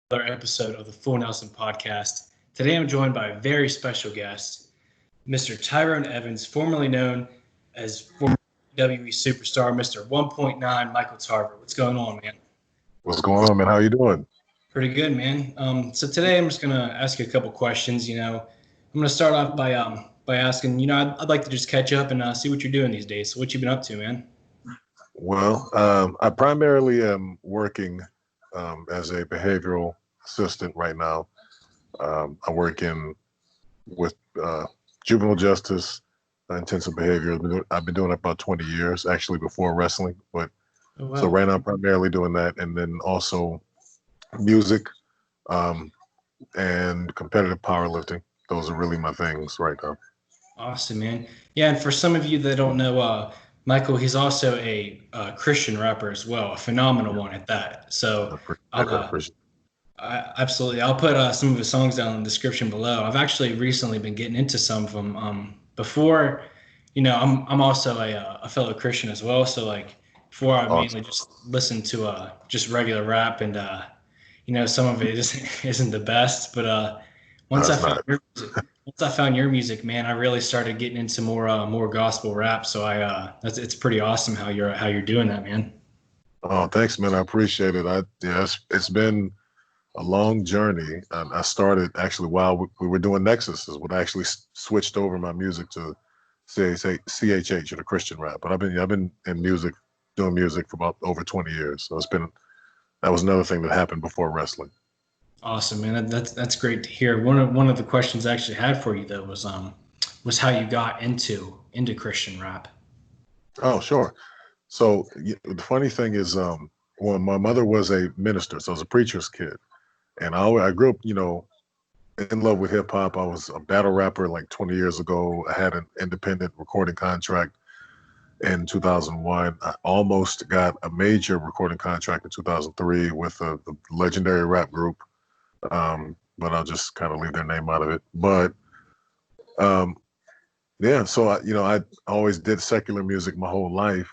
another episode of the Full Nelson podcast. Today I'm joined by a very special guest, Mr. Tyrone Evans, formerly known as former WWE superstar, Mr. 1.9 Michael Tarver. What's going on, man? What's going on, man? How you doing? Pretty good, man. So today I'm just gonna ask you a couple questions. I'm gonna start off by asking, I'd like to just catch up and see what you're doing these days. So what you been up to, man? Well, I primarily am working as a behavioral assistant right now. I work with juvenile justice, intensive behavior. I've been doing it about 20 years, actually before wrestling. But Oh, wow. So right now I'm primarily doing that, and then also music and competitive powerlifting. Those are really my things right now. Awesome, man. Yeah, and for some of you that don't know, Michael, he's also a Christian rapper as well, a phenomenal one at that. So, I I'll, appreciate absolutely, I'll put some of his songs down in the description below. I've actually recently been getting into some of them. Before, I'm also a fellow Christian as well. So, like, before I mainly Awesome. just listened to just regular rap, and some of it isn't the best, but once I That's found not. your music, once I found your music, man, I really started getting into more gospel rap. So it's pretty awesome how you're doing that, man. Oh, thanks, man. I appreciate it. It's been a long journey. I started actually while we were doing Nexus is when I actually switched over my music to CHH or the Christian rap. But I've been in music, doing music for about over 20 years. So that was another thing that happened before wrestling. Awesome, man. That's great to hear. One of the questions I actually had for you though was how you got into Christian rap. Oh, sure. So the funny thing is, well, my mother was a minister, so I was a preacher's kid, and I grew up, in love with hip hop. I was a battle rapper like 20 years ago. I had an independent recording contract in 2001. I almost got a major recording contract in 2003 with the legendary rap group, but I'll just kind of leave their name out of it. But um, yeah, so I always did secular music my whole life,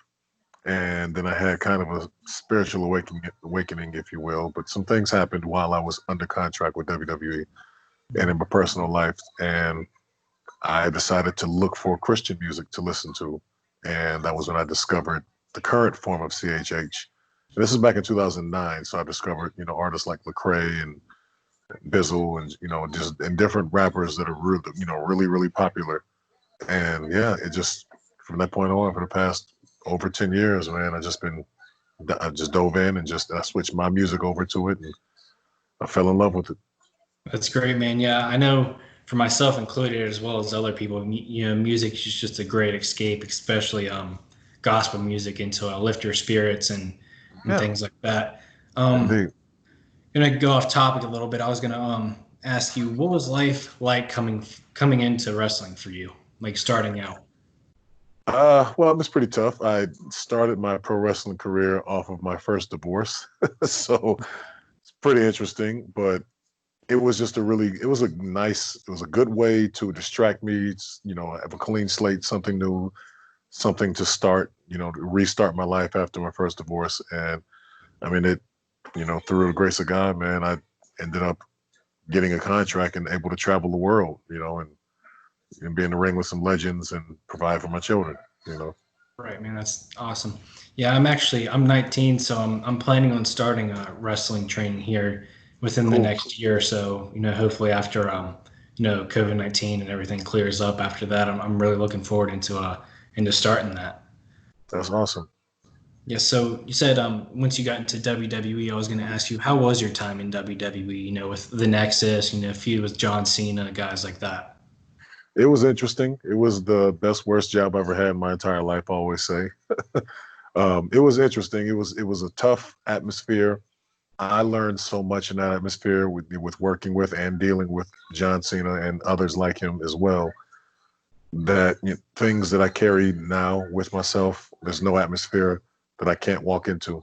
and then I had kind of a spiritual awakening, if you will. But some things happened while I was under contract with WWE and in my personal life, and I decided to look for Christian music to listen to, and that was when I discovered the current form of CHH. And this is back in 2009, so I discovered artists like Lecrae and Bizzle, and just and different rappers that are really really popular. And yeah, it just from that point on for the past over 10 years, man, I just dove in and I switched my music over to it, and I fell in love with it. That's great, man. Yeah, I know for myself included, as well as other people, music is just a great escape, especially gospel music, and to lift your spirits and Yeah, things like that. Um, indeed. gonna go off topic a little bit. I was gonna ask you, what was life like coming into wrestling for you, like starting out? Well, it was pretty tough. I started my pro wrestling career off of my first divorce, so it's pretty interesting. But it was a good way to distract me. Have a clean slate, something new, something to start, to restart my life after my first divorce. And I mean, through the grace of God, man, I ended up getting a contract and able to travel the world, and be in the ring with some legends and provide for my children, Right, man, that's awesome. Yeah, I'm 19, so I'm planning on starting wrestling training here within the Cool. next year or so. Hopefully after COVID-19 and everything clears up after that, I'm really looking forward into starting that. That's awesome. Yeah, so you said once you got into WWE, I was going to ask you, how was your time in WWE? With the Nexus, feud with John Cena, guys like that. It was interesting. It was the best, worst job I ever had in my entire life, I always say. It was interesting. It was a tough atmosphere. I learned so much in that atmosphere with working with and dealing with John Cena and others like him as well. That things that I carry now with myself, there's no atmosphere that I can't walk into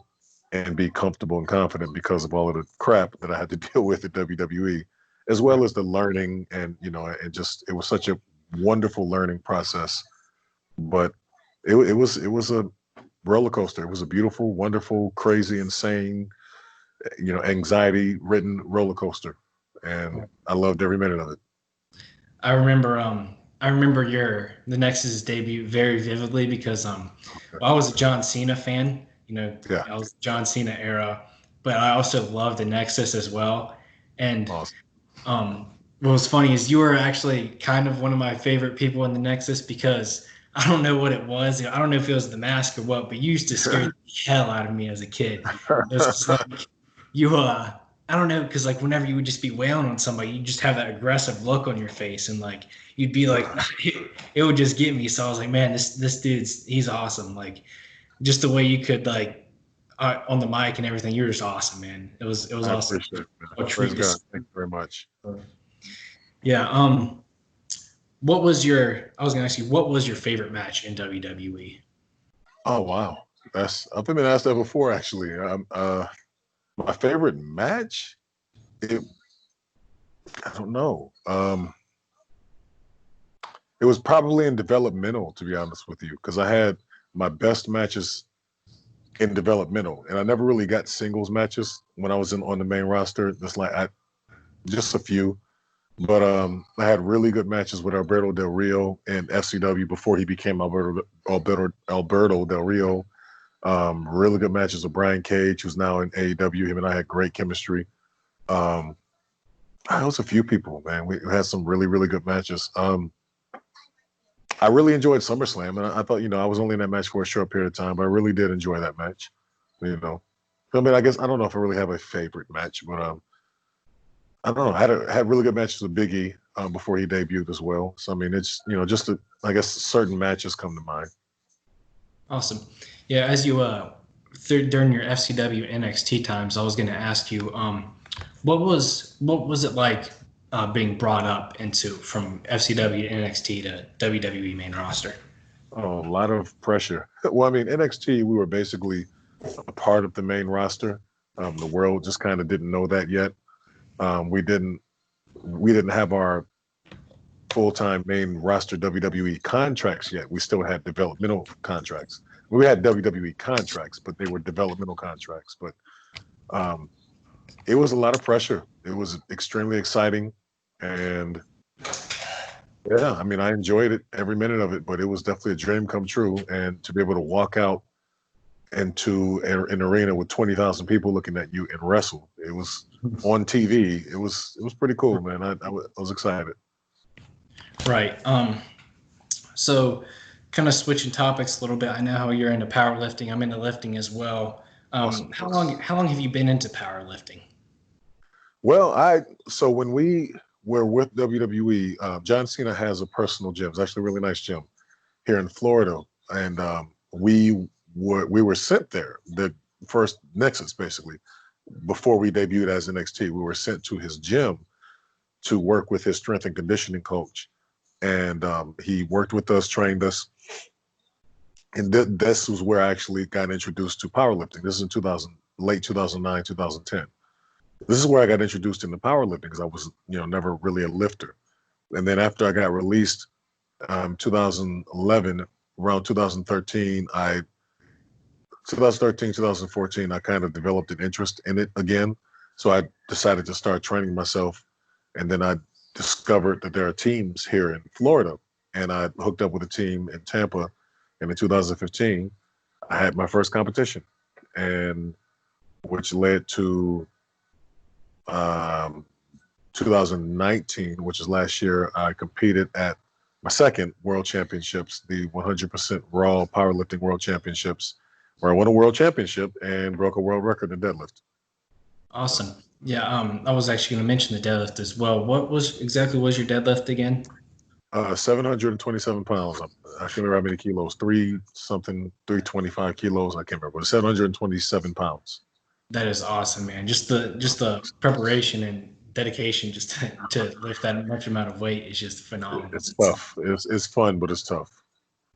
and be comfortable and confident because of all of the crap that I had to deal with at WWE, as well Right. as the learning and and just it was such a wonderful learning process. But it was a roller coaster. It was a beautiful, wonderful, crazy, insane, anxiety-ridden roller coaster, and I loved every minute of it. I remember the Nexus debut very vividly because I was a John Cena fan. Yeah, I was John Cena era, but I also loved the Nexus as well. And awesome. what was funny is you were actually kind of one of my favorite people in the Nexus because I don't know what it was. I don't know if it was the mask or what, but you used to scare the hell out of me as a kid. It was just like you I don't know, because like whenever you would just be wailing on somebody, you just have that aggressive look on your face, and like you'd be like, it would just get me. So I was like, man, this dude's he's awesome. Like just the way you could like on the mic and everything, you're just awesome, man. It was I awesome. appreciate it, A man. treat Praise to God. see. Thank you very much. Yeah. What was your? I was gonna ask you, what was your favorite match in WWE? Oh wow, I've been asked that before actually. My favorite match, it I don't know. It was probably in developmental, to be honest with you, because I had my best matches in developmental, and I never really got singles matches when I was on the main roster. Just a few, but I had really good matches with Alberto Del Rio and FCW before he became Alberto Del Rio. Really good matches with Brian Cage, who's now in AEW. Him and I had great chemistry. There was a few people, man. We had some really, really good matches. I really enjoyed SummerSlam, and I thought, I was only in that match for a short period of time, but I really did enjoy that match. I mean, I guess I don't know if I really have a favorite match, but I don't know. I had really good matches with Big E before he debuted as well. So I mean, it's I guess certain matches come to mind. Awesome. Yeah, as you during your FCW NXT times, I was going to ask you, what was it like being brought up into from FCW to NXT to WWE main roster? Oh, a lot of pressure. Well, I mean, NXT, we were basically a part of the main roster. The world just kind of didn't know that yet. We didn't have our full-time main roster WWE contracts yet. We still had developmental contracts. We had WWE contracts, but they were developmental contracts. But it was a lot of pressure. It was extremely exciting, and yeah, I mean, I enjoyed it every minute of it. But it was definitely a dream come true, and to be able to walk out into an arena with 20,000 people looking at you and wrestle, it was on TV. It was pretty cool, man. I was excited. Right. So kind of switching topics a little bit. I know how you're into powerlifting. I'm into lifting as well. Awesome. How long have you been into powerlifting? Well, so when we were with WWE, John Cena has a personal gym. It's actually a really nice gym here in Florida, and we were sent there. The first Nexus, basically, before we debuted as NXT, we were sent to his gym to work with his strength and conditioning coach, and he worked with us, trained us, and this was where I actually got introduced to powerlifting. This is in late 2009, 2010. This is where I got introduced into powerlifting because I was, never really a lifter. And then after I got released, 2011, around 2013, 2014, I kind of developed an interest in it again. So I decided to start training myself. And then I discovered that there are teams here in Florida. And I hooked up with a team in Tampa. And in 2015, I had my first competition, and which led to 2019, which is last year. I competed at my second World Championships, the 100% Raw Powerlifting World Championships, where I won a world championship and broke a world record in deadlift. Awesome. Yeah, I was actually going to mention the deadlift as well. What was your deadlift again? 727 pounds. I can't remember how many kilos. 325 kilos. I can't remember. But 727 pounds. That is awesome, man. Just the preparation and dedication just to lift that much amount of weight is just phenomenal. It's tough. It's fun, but it's tough.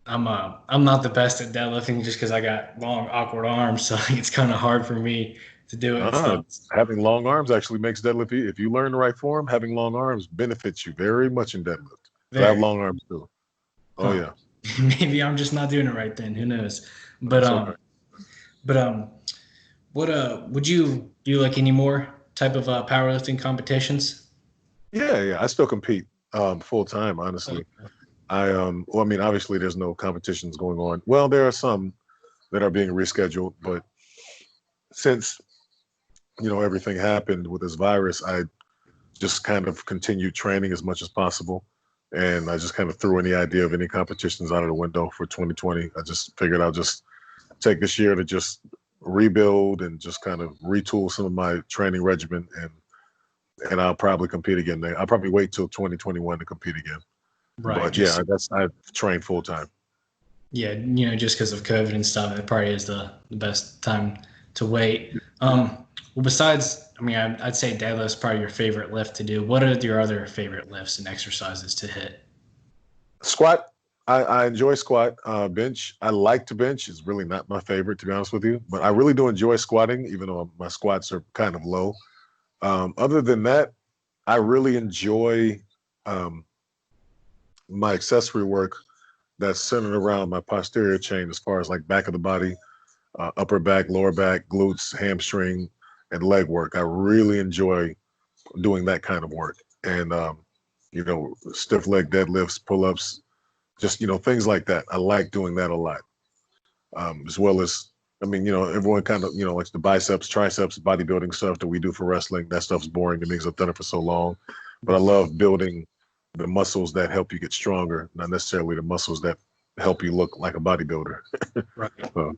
I'm not the best at deadlifting just because I got long, awkward arms, so it's kind of hard for me to do it. So. Having long arms actually makes deadlift. If you learn the right form, having long arms benefits you very much in deadlift. I have long arms too. Oh yeah. Maybe I'm just not doing it right then. Who knows? But What would you do like any more type of powerlifting competitions? Yeah. I still compete full time, honestly. Well, I mean, obviously there's no competitions going on. Well, there are some that are being rescheduled, but since everything happened with this virus, I just kind of continued training as much as possible. And I just kind of threw any idea of any competitions out of the window for 2020. I just figured I'll just take this year to just rebuild and just kind of retool some of my training regimen, and I'll probably compete again. I'll probably wait till 2021 to compete again. Right. But yeah, I've trained full time. Yeah, just because of COVID and stuff, it probably is the best time to wait. Well, besides, I mean, I'd say deadlift's probably your favorite lift to do. What are your other favorite lifts and exercises to hit? Squat. I enjoy squat. Bench. I like to bench. It's really not my favorite, to be honest with you, but I really do enjoy squatting, even though my squats are kind of low. Other than that, I really enjoy my accessory work that's centered around my posterior chain, as far as like back of the body, upper back, lower back, glutes, hamstring, and leg work. I really enjoy doing that kind of work. And stiff leg deadlifts, pull-ups, just things like that. I like doing that a lot. As well as, I mean, everyone kind of likes the biceps, triceps, bodybuilding stuff that we do for wrestling. That stuff's boring to me because I've done it for so long. But I love building the muscles that help you get stronger, not necessarily the muscles that help you look like a bodybuilder. Right. So,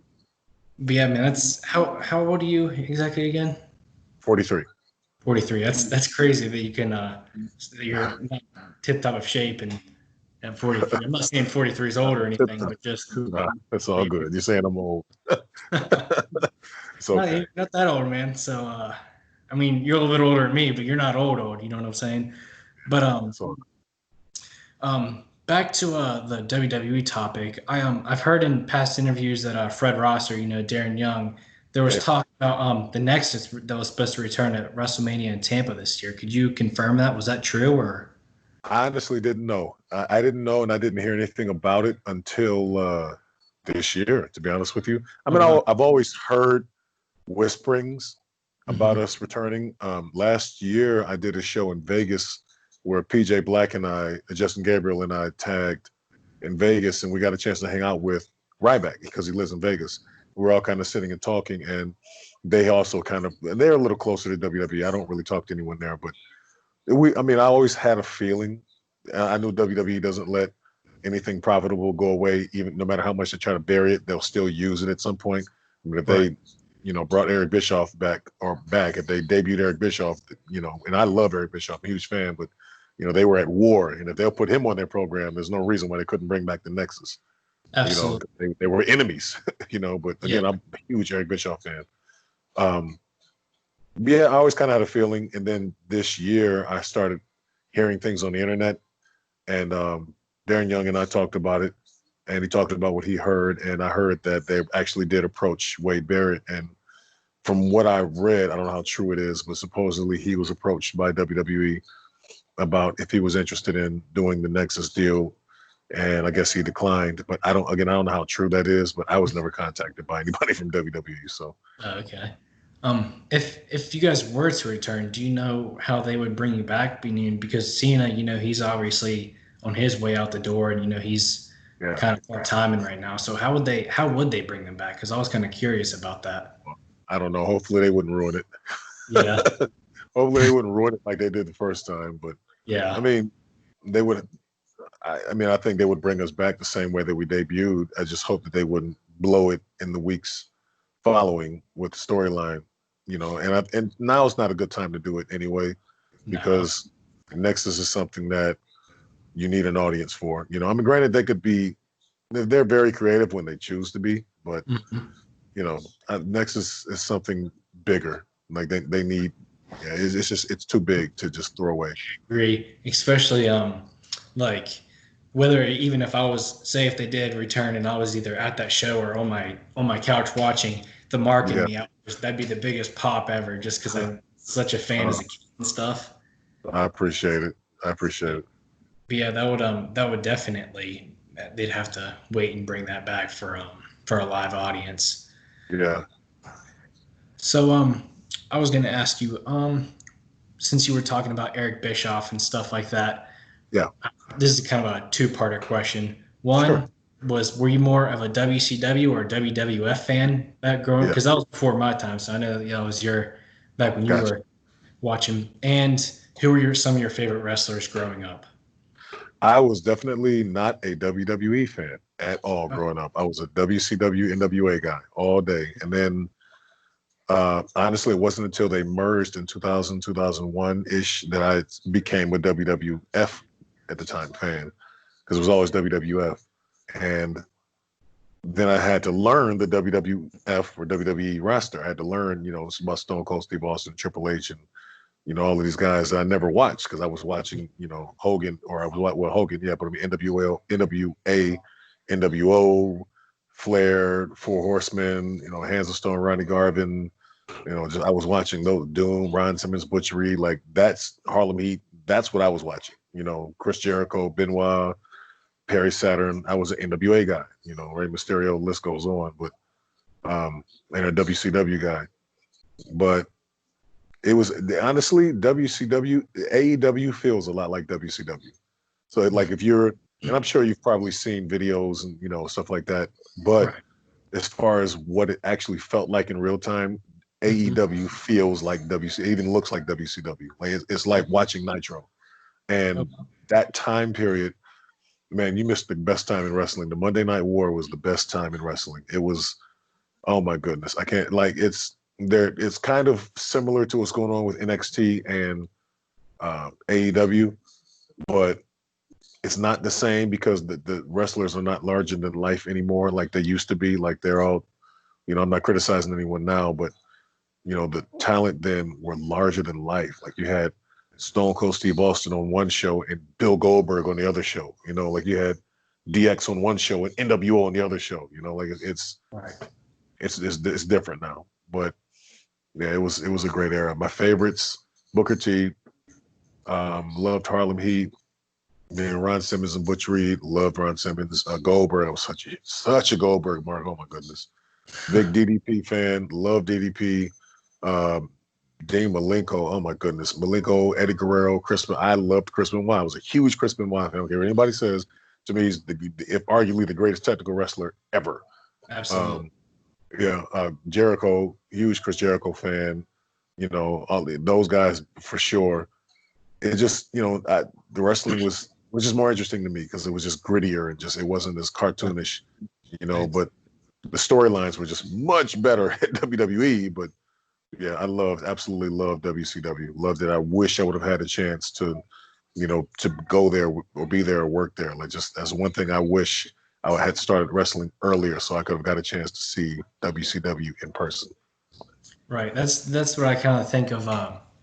But yeah, man, that's how old are you exactly again? 43. 43. That's crazy that you can that you're not tip top of shape and at 43. I'm not saying 43 is old or anything, but just Nah, that's all good. You're saying I'm old. It's okay. you're not that old, man. So I mean, you're a little bit older than me, but you're not old. You know what I'm saying? But That's all. back to the WWE topic. I've heard in past interviews that Fred Ross or Darren Young, there was Yeah. talk about the Nexus that was supposed to return at WrestleMania in Tampa this year. Could you confirm that? Was that true or? I honestly didn't know. I didn't know, and I didn't hear anything about it until this year, to be honest with you. I Oh mean, wow. I've always heard whisperings about Mhm. us returning. Last year, I did a show in Vegas where PJ Black and Justin Gabriel and I tagged in Vegas, and we got a chance to hang out with Ryback because he lives in Vegas. We were all kind of sitting and talking, and they also they're a little closer to WWE. I don't really talk to anyone there, but I mean, I always had a feeling. I knew WWE doesn't let anything profitable go away, even no matter how much they try to bury it, they'll still use it at some point. I mean, if Right. they, brought Eric Bischoff back, if they debuted Eric Bischoff, and I love Eric Bischoff, I'm a huge fan, but they were at war, and if they'll put him on their program, there's no reason why they couldn't bring back the Nexus. Absolutely. They were enemies, but Yeah. again, I'm a huge Eric Bischoff fan. Um, yeah, I always kind of had a feeling, and then this year I started hearing things on the internet, and Darren Young and I talked about it, and he talked about what he heard, and I heard that they actually did approach Wade Barrett, and from what I read, I don't know how true it is, but supposedly he was approached by WWE about if he was interested in doing the Nexus deal, and I guess he declined. But I don't know how true that is, but I was never contacted by anybody from WWE, so. Okay. If you guys were to return, do you know how they would bring you back? Because Cena, he's obviously on his way out the door, and he's Yeah. kind of part timing right now. So how would they bring them back? Because I was kind of curious about that. I don't know. Hopefully they wouldn't ruin it. Yeah. Hopefully they wouldn't ruin it like they did the first time. But I Yeah. mean, they would. I mean, I think they would bring us back the same way that we debuted. I just hope that they wouldn't blow it in the weeks following with the storyline. And now is not a good time to do it anyway, No. because Nexus is something that you need an audience for. I mean, granted, they're very creative when they choose to be, but Mhm. Nexus is something bigger. Like they need. Yeah, it's too big to just throw away. Agree, especially like whether even if I was say if they did return and I was either at that show or on my couch watching the marking Yeah, me out, that'd be the biggest pop ever just because I'm such a fan uh, as a kid and stuff. I appreciate it. I appreciate it. But yeah, that would definitely they'd have to wait and bring that back for a live audience. Yeah. So, I was going to ask you, since you were talking about Eric Bischoff and stuff like that, Yeah, this is kind of a two-parter question. sure. One was, were you more of a WCW or WWF fan back growing? Yeah, Because that was before my time, so I know it was your back when you gotcha. were watching. And who were some of your favorite wrestlers growing up? I was definitely not a WWE fan at all Oh, growing up. I was a WCW, NWA guy all day. And then honestly, it wasn't until they merged in 2000, 2001-ish that I became a WWF at the time fan because it was always WWF. And then I had to learn the WWF or WWE roster. I had to learn, it's about Stone Cold Steve Austin, Triple H, and all of these guys that I never watched because I was watching, Hogan or I was well Hogan, yeah, but I mean NWA, NWO, Flair, Four Horsemen, Hands of Stone, Ronnie Garvin, just I was watching those Doom, Ron Simmons, Butchery, like that's Harlem Heat. That's what I was watching. Chris Jericho, Benoit, Perry Saturn. I was an NWA guy. Rey Mysterio. List goes on, but and a WCW guy. But it was honestly WCW. AEW feels a lot like WCW. So like if you're, and I'm sure you've probably seen videos and stuff like that. But right. as far as what it actually felt like in real time, Mhm. AEW feels like WC. It even looks like WCW. Like it's like watching Nitro. And Okay. that time period, man, you missed the best time in wrestling. The Monday Night War was the best time in wrestling. It was, oh my goodness, I can't like it's there. It's kind of similar to what's going on with NXT and AEW, but it's not the same because the wrestlers are not larger than life anymore like they used to be. Like they're all, I'm not criticizing anyone now, but the talent then were larger than life. Like you had Stone Cold Steve Austin on one show and Bill Goldberg on the other show. Like you had DX on one show and NWO on the other show. Like Right. it's different now. But yeah, it was a great era. My favorites: Booker T, loved Harlem Heat. Then Ron Simmons and Butch Reed, loved Ron Simmons. Goldberg, I was such a Goldberg mark. Oh my goodness, big DDP fan, love DDP. Um, Dean Malenko, oh my goodness, Malenko, Eddie Guerrero, Chris. I loved Chris Benoit. I was a huge Chris Benoit fan. I don't care what anybody says. To me, he's if arguably the greatest technical wrestler ever. Absolutely. Um, yeah, Jericho, huge Chris Jericho fan. Those guys for sure. It just, the wrestling was just more interesting to me because it was just grittier and just it wasn't as cartoonish, Right. but the storylines were just much better at WWE. But yeah, absolutely loved WCW. Loved it. I wish I would have had a chance to, to go there or be there or work there. Like just as one thing I wish I had started wrestling earlier so I could have got a chance to see WCW in person. Right. That's what I kind of think of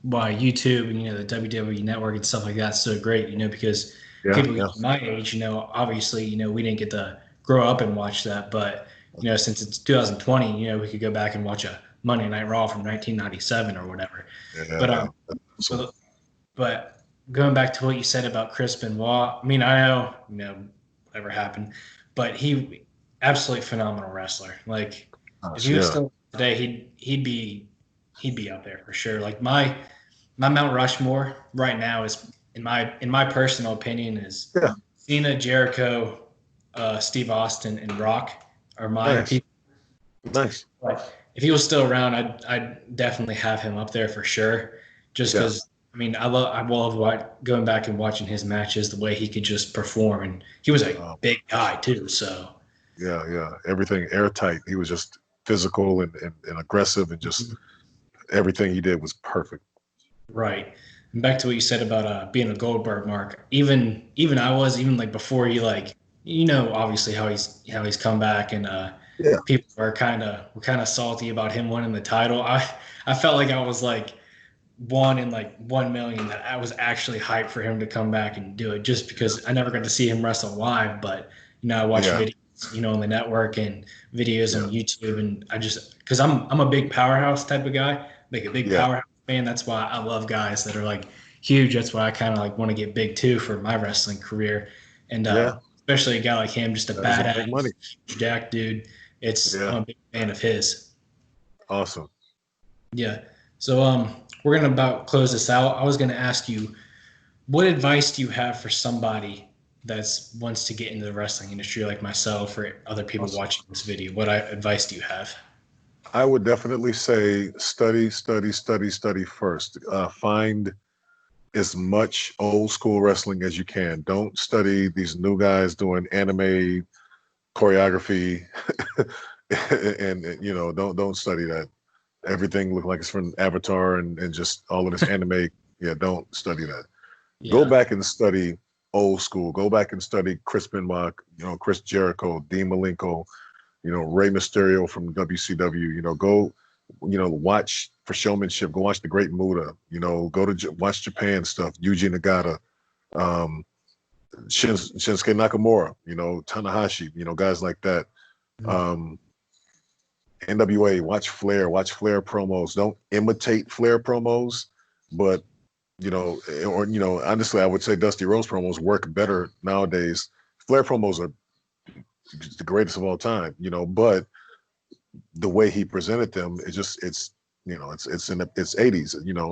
why YouTube and the WWE network and stuff like that's so great. Because Yeah, people yeah, my age, obviously, we didn't get to grow up and watch that, but since it's 2020, we could go back and watch a Monday Night Raw from 1997 or whatever. But yeah. So, but but going back to what you said about Chris Benoit, I mean, I know whatever happened, but he absolutely phenomenal wrestler. Like if gosh, he was yeah, still today, he'd be up there for sure. Like my Mount Rushmore right now is in my personal opinion is yeah, Cena, Jericho, Steve Austin, and Rock are my nice, people. nice. But if he was still around, I'd definitely have him up there for sure. Just Yeah. because I love going back and watching his matches, the way he could just perform, and he was a Um, big guy too. So Yeah, yeah. Everything airtight. He was just physical and aggressive and just everything he did was perfect. right. And back to what you said about being a Goldberg mark. Even I was even like before he like obviously how he's come back and Yeah. people were kind of salty about him winning the title. I felt like I was like one in like 1 million that I was actually hyped for him to come back and do it just because I never got to see him wrestle live, but I watch Yeah. videos, on the network and videos Yeah. on YouTube, and I just because I'm a big powerhouse type of guy, like a big Yeah. powerhouse fan. That's why I love guys that are like huge. That's why I kind of like want to get big too for my wrestling career, and Yeah. especially a guy like him, just a Guys that make money. badass, jack dude. I'm Yeah. a big fan of his. Awesome. Yeah. So we're gonna about close this out. I was gonna ask you, what advice do you have for somebody that's wants to get into the wrestling industry like myself or other people Awesome. watching this video? What advice do you have? I would definitely say study, study, study, study first. Find as much old school wrestling as you can. Don't study these new guys doing anime choreography, and don't study that. Everything look like it's from Avatar and just all of this anime. Yeah, don't study that. Go Yeah. back and study old school. Go back and study Chris Benoit, Chris Jericho, Dean Malenko, Rey Mysterio from WCW. Go, watch for showmanship. Go watch the Great Muta. Go to watch Japan stuff. Yuji Nagata, um, Shinsuke Nakamura. Tanahashi. Guys like that. Um, NWA. Watch Flair. Watch Flair promos. Don't imitate Flair promos, but honestly, I would say Dusty Rhodes promos work better nowadays. Flair promos are the greatest of all time, but the way he presented them, it's 80s,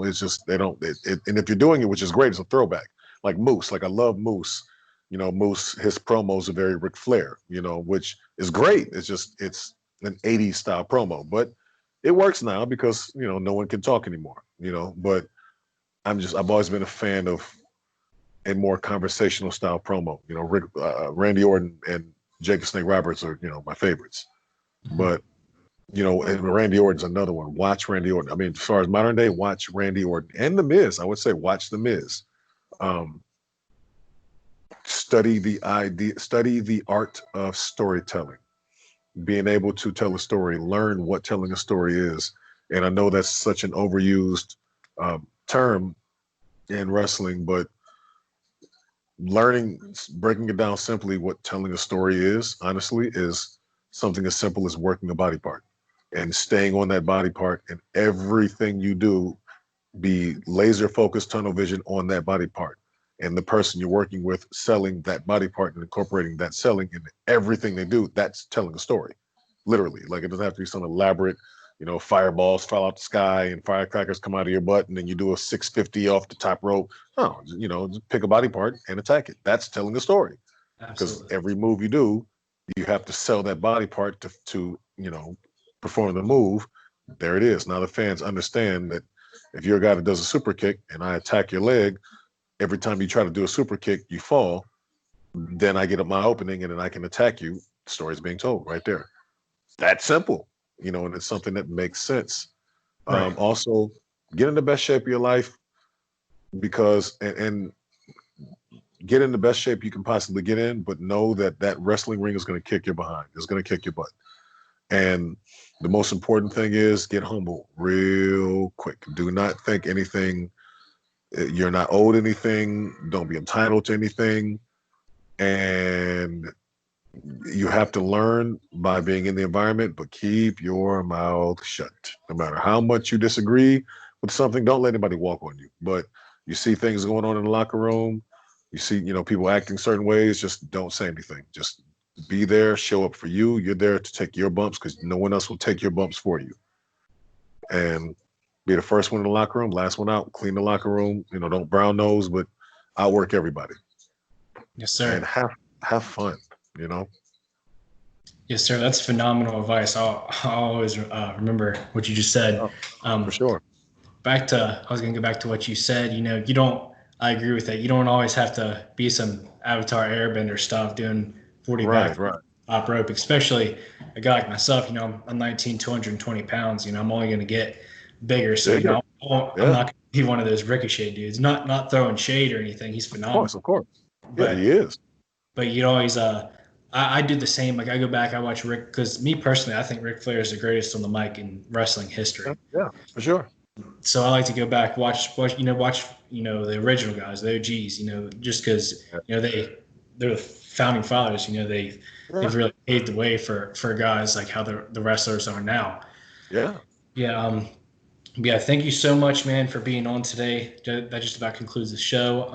it's just, they don't, and if you're doing it, which is great, it's a throwback. Like Moose, like I love Moose, Moose, his promos are very Ric Flair, which is great. It's an 80s style promo, but it works now because, no one can talk anymore, but I've always been a fan of a more conversational style promo. Randy Orton and Jake the Snake Roberts are, my favorites. Mhm. But, and Randy Orton's another one. Watch Randy Orton. I mean, as far as modern day, watch Randy Orton and The Miz. I would say watch The Miz. Um, study the art of storytelling, being able to tell a story, learn what telling a story is. And I know that's such an overused term in wrestling, but breaking it down simply, what telling a story is, honestly, is something as simple as working a body part and staying on that body part, and everything you do, be laser focused, tunnel vision on that body part. And the person you're working with selling that body part and incorporating that selling in everything they do, that's telling a story. Literally. Like, it doesn't have to be some elaborate, fireballs fall out the sky and firecrackers come out of your butt and then you do a 650 off the top rope. No, just pick a body part and attack it. That's telling a story. Because Absolutely. every move you do, you have to sell that body part to perform the move. There it is. Now the fans understand that if you're a guy that does a super kick and I attack your leg, every time you try to do a super kick, you fall. Then I get up my opening and then I can attack you. The story's being told right there. That simple, and it's something that makes sense. Right. Also, get in the best shape of your life, because and get in the best shape you can possibly get in, but know that that wrestling ring is going to kick your behind. It's going to kick your butt. And the most important thing is get humble real quick. Do not think anything. You're not owed anything. Don't be entitled to anything. And you have to learn by being in the environment, but keep your mouth shut. No matter how much you disagree with something, don't let anybody walk on you. But you see things going on in the locker room, you see, people acting certain ways, just don't say anything. Just be there, show up for you. You're there to take your bumps because no one else will take your bumps for you. And be the first one in the locker room, last one out, clean the locker room, don't brown nose, but outwork everybody. Yes, And sir. have fun, you know. Yes, sir. That's phenomenal advice. I'll always remember what you just said. Oh, for Um, sure. I was going to go back to what you said. You don't, I agree with that. You don't always have to be some Avatar Airbender stuff doing 40 back Right, right. top rope, especially a guy like myself. I'm 19, 220 pounds. I'm only going to get bigger. So, Bigger. I'm Yeah, not going to be one of those ricochet dudes, not throwing shade or anything. He's of course, phenomenal. of course. Yeah, he But is. you always I do the same. Like I go back, I watch Rick because me personally, I think Ric Flair is the greatest on the mic in wrestling Yeah, history. yeah, for sure. So I like to go back, watch the original guys, the OGs. Just because Yeah, they're the founding fathers. yeah, They've really paved the way for guys like how the wrestlers are now. yeah. Yeah. Yeah. Thank you so much, man, for being on today. That just about concludes the show.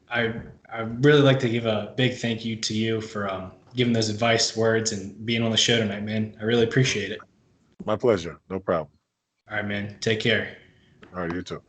I I really like to give a big thank you to you for giving those advice words and being on the show tonight, man. I really appreciate it. My pleasure. No problem. All right, man. Take care. All right, you too.